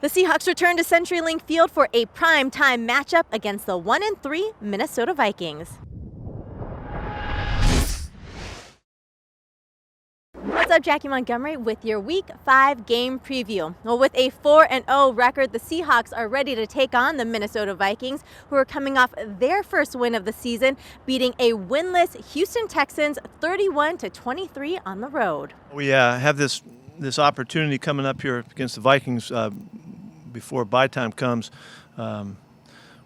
The Seahawks return to CenturyLink Field for a prime-time matchup against the 1-3 Minnesota Vikings. What's up, Jackie Montgomery with your Week 5 game preview. Well, with a 4-0 record, the Seahawks are ready to take on the Minnesota Vikings, who are coming off their first win of the season, beating a winless Houston Texans 31-23 on the road. We have this opportunity coming up here against the Vikings before bye time comes. We're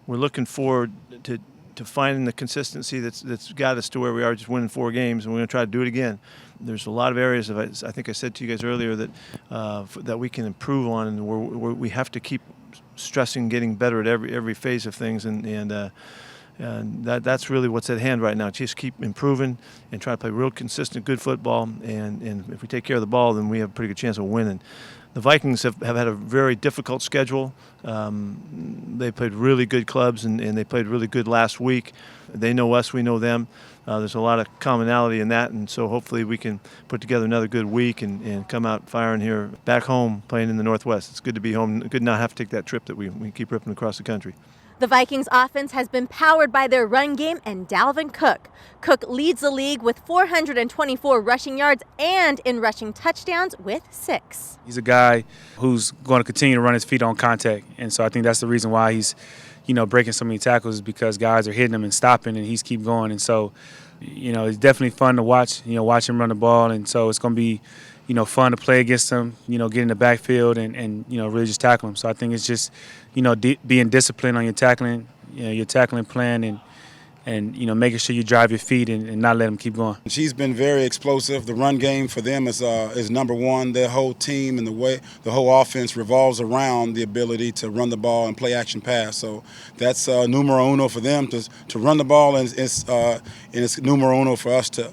looking forward to finding the consistency that's got us to where we are, just winning 4 games, and we're going to try to do it again. There's a lot of areas I think I said to you guys earlier that we can improve on, and we have to keep stressing getting better at every phase of things, and that's really what's at hand right now. Just keep improving and try to play real consistent, good football, and if we take care of the ball, then we have a pretty good chance of winning. The Vikings have had a very difficult schedule. They played really good clubs, and they played really good last week. They know us, we know them. There's a lot of commonality in that, and so hopefully we can put together another good week and come out firing here back home playing in the Northwest. It's good to be home. Good to not have to take that trip that we keep ripping across the country. The Vikings offense has been powered by their run game and Dalvin Cook. Cook leads the league with 424 rushing yards and in rushing touchdowns with 6. He's a guy who's going to continue to run his feet on contact, and so I think that's the reason why he's, breaking so many tackles, is because guys are hitting him and stopping, and he's keep going. And so, it's definitely fun to watch. Watch him run the ball, and so it's going to be, fun to play against him. Get in the backfield and really just tackle him. So I think it's just, being disciplined on your tackling plan, and making sure you drive your feet and not let them keep going. She's been very explosive. The run game for them is number one. Their whole team and the whole offense revolves around the ability to run the ball and play action pass. So that's numero uno for them to run the ball, and it's numero uno for us to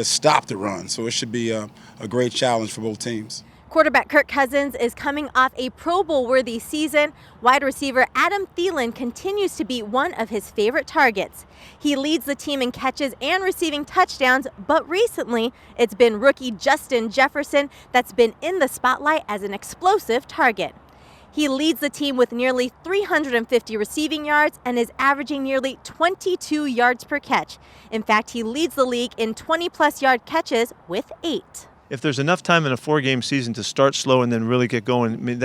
stop the run. So it should be a great challenge for both teams. Quarterback Kirk Cousins is coming off a Pro Bowl-worthy season. Wide receiver Adam Thielen continues to be one of his favorite targets. He leads the team in catches and receiving touchdowns, but recently it's been rookie Justin Jefferson that's been in the spotlight as an explosive target. He leads the team with nearly 350 receiving yards and is averaging nearly 22 yards per catch. In fact, he leads the league in 20-plus yard catches with 8. If there's enough time in a 4-game season to start slow and then really get going, I mean,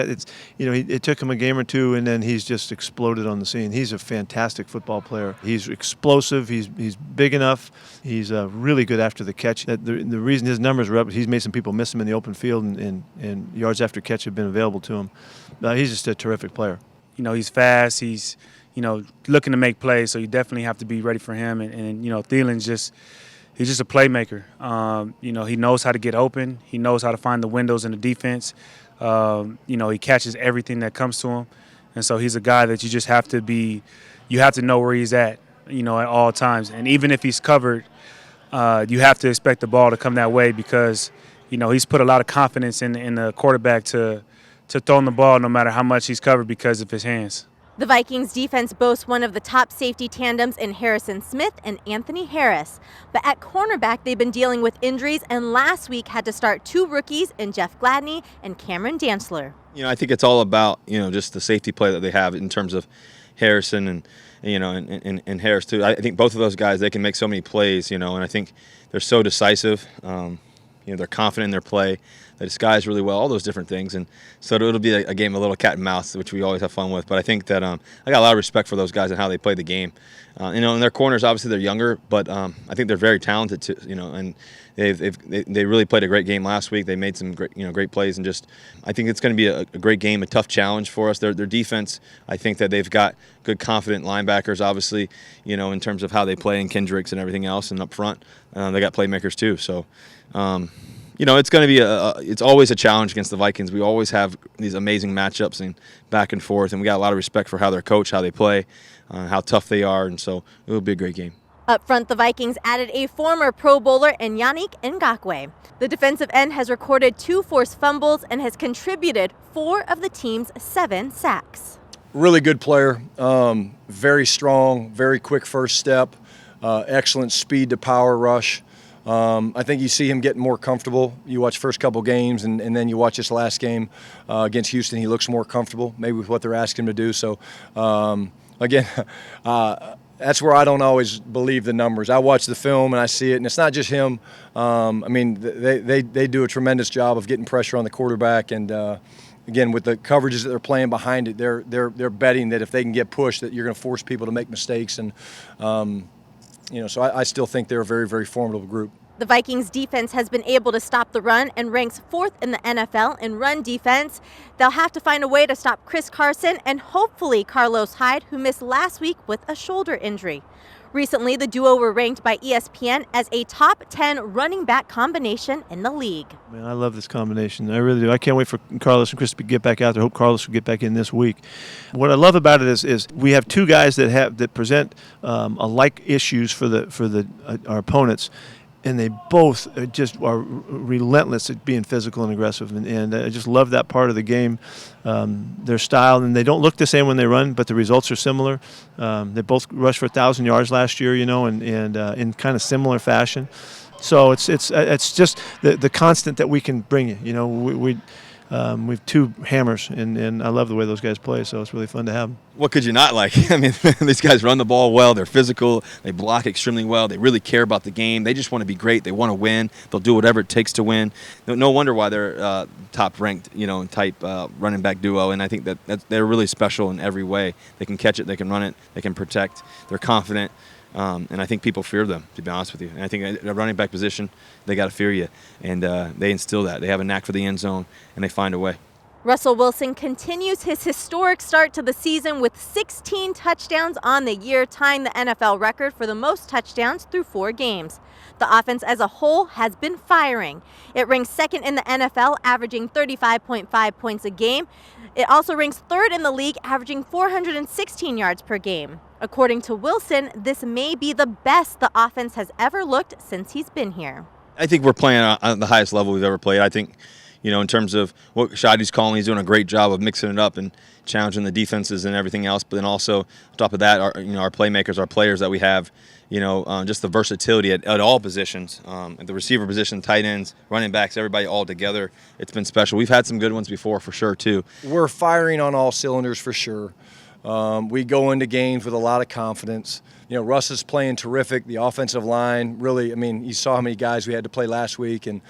it took him a game or two, and then he's just exploded on the scene. He's a fantastic football player. He's explosive. He's big enough. He's really good after the catch. The reason his numbers are up, he's made some people miss him in the open field, and yards after catch have been available to him. He's just a terrific player. He's fast. He's looking to make plays, so you definitely have to be ready for him. And Thielen's he's just a playmaker. He knows how to get open. He knows how to find the windows in the defense. He catches everything that comes to him. And so he's a guy that you just have to know where he's at, at all times. And even if he's covered, you have to expect the ball to come that way because, he's put a lot of confidence in the quarterback to throw the ball no matter how much he's covered because of his hands. The Vikings defense boasts one of the top safety tandems in Harrison Smith and Anthony Harris. But at cornerback, they've been dealing with injuries and last week had to start 2 rookies in Jeff Gladney and Cameron Dantzler. I think it's all about, just the safety play that they have in terms of Harrison and Harris too. I think both of those guys, they can make so many plays, and I think they're so decisive. They're confident in their play. They disguise really well, all those different things. And so it'll be a game of little cat and mouse, which we always have fun with. But I think that I got a lot of respect for those guys and how they play the game. And their corners, obviously they're younger, but I think they're very talented too, and they really played a great game last week. They made some great plays, and just I think it's going to be a great game, a tough challenge for us. Their defense, I think that they've got good, confident linebackers, obviously, in terms of how they play in Kendricks and everything else, and up front, they got playmakers too. So. It's going to be it's always a challenge against the Vikings. We always have these amazing matchups and back and forth, and we got a lot of respect for how they're coached, how they play, how tough they are, and so it will be a great game. Up front, the Vikings added a former Pro Bowler in Yannick Ngakoue. The defensive end has recorded 2 forced fumbles and has contributed 4 of the team's 7 sacks. Really good player, very strong, very quick first step, excellent speed to power rush. I think you see him getting more comfortable. You watch first couple games, and then you watch this last game against Houston. He looks more comfortable, maybe with what they're asking him to do. So, again, that's where I don't always believe the numbers. I watch the film and I see it, and it's not just him. I mean, they do a tremendous job of getting pressure on the quarterback, and again, with the coverages that they're playing behind it, they're betting that if they can get pushed, that you're going to force people to make mistakes, and so I still think they're a very, very formidable group. The Vikings defense has been able to stop the run and ranks 4th in the NFL in run defense. They'll have to find a way to stop Chris Carson and hopefully Carlos Hyde, who missed last week with a shoulder injury. Recently, the duo were ranked by ESPN as a top 10 running back combination in the league. Man, I love this combination. I really do. I can't wait for Carlos and Chris to get back out there. I hope Carlos will get back in this week. What I love about it is we have two guys that present alike issues for our opponents. And they both just are relentless at being physical and aggressive. And I just love that part of the game, their style. And they don't look the same when they run, but the results are similar. They both rushed for 1,000 yards last year, and in kind of similar fashion. So it's just the constant that we can bring you. We have two hammers, and I love the way those guys play, so it's really fun to have them. What could you not like? I mean, these guys run the ball well. They're physical. They block extremely well. They really care about the game. They just want to be great. They want to win. They'll do whatever it takes to win. No wonder why they're top-ranked, type running back duo, and I think that they're really special in every way. They can catch it. They can run it. They can protect. They're confident. And I think people fear them, to be honest with you. And I think at a running back position, they got to fear you. And they instill that. They have a knack for the end zone, and they find a way. Russell Wilson continues his historic start to the season with 16 touchdowns on the year, tying the NFL record for the most touchdowns through 4 games. The offense as a whole has been firing. It ranks 2nd in the NFL, averaging 35.5 points a game. It also ranks 3rd in the league, averaging 416 yards per game. According to Wilson, this may be the best the offense has ever looked since he's been here. I think we're playing on the highest level we've ever played. I think, in terms of what Shadi's calling, he's doing a great job of mixing it up and challenging the defenses and everything else. But then also, on top of that, our playmakers, our players that we have, just the versatility at all positions, at the receiver position, tight ends, running backs, everybody all together. It's been special. We've had some good ones before, for sure, too. We're firing on all cylinders for sure. We go into games with a lot of confidence. Russ is playing terrific. The offensive line, really, you saw how many guys we had to play last week, and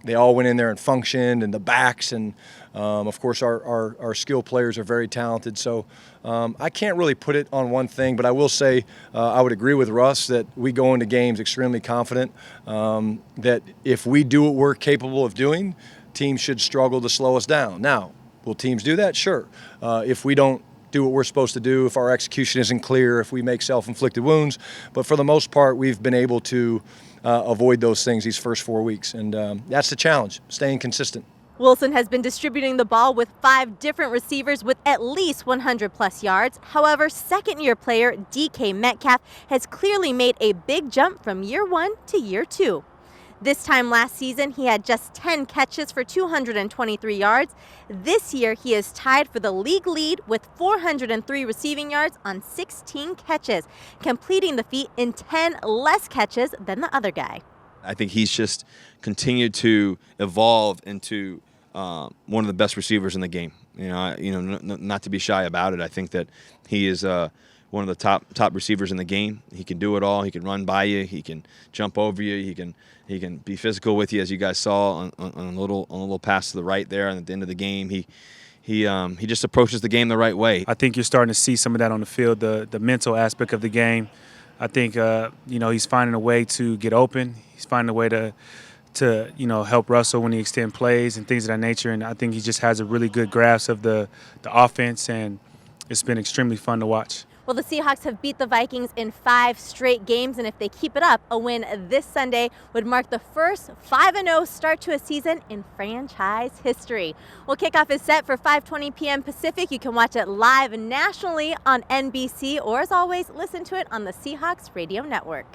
they all went in there and functioned, and the backs, and of course our skill players are very talented. So I can't really put it on one thing, but I will say I would agree with Russ that we go into games extremely confident, that if we do what we're capable of doing, teams should struggle to slow us down. Now, will teams do that? Sure. If we don't do what we're supposed to do, if our execution isn't clear, if we make self-inflicted wounds. But for the most part, we've been able to avoid those things these first 4 weeks. And that's the challenge, staying consistent. Wilson has been distributing the ball with 5 different receivers with at least 100-plus yards. However, second-year player DK Metcalf has clearly made a big jump from year 1 to year 2. This time last season, he had just 10 catches for 223 yards. This year, he is tied for the league lead with 403 receiving yards on 16 catches, completing the feat in 10 less catches than the other guy. I think he's just continued to evolve into one of the best receivers in the game. Not to be shy about it. I think that he is one of the top receivers in the game. He can do it all. He can run by you. He can jump over you. He can be physical with you, as you guys saw on a little pass to the right there. And at the end of the game, he just approaches the game the right way. I think you're starting to see some of that on the field, the mental aspect of the game. I think he's finding a way to get open. He's finding a way to help Russell when he extend plays and things of that nature. And I think he just has a really good grasp of the offense, and it's been extremely fun to watch. Well, the Seahawks have beat the Vikings in 5 straight games, and if they keep it up, a win this Sunday would mark the first 5-0 start to a season in franchise history. Well, kickoff is set for 5:20 p.m. Pacific. You can watch it live nationally on NBC, or as always, listen to it on the Seahawks Radio Network.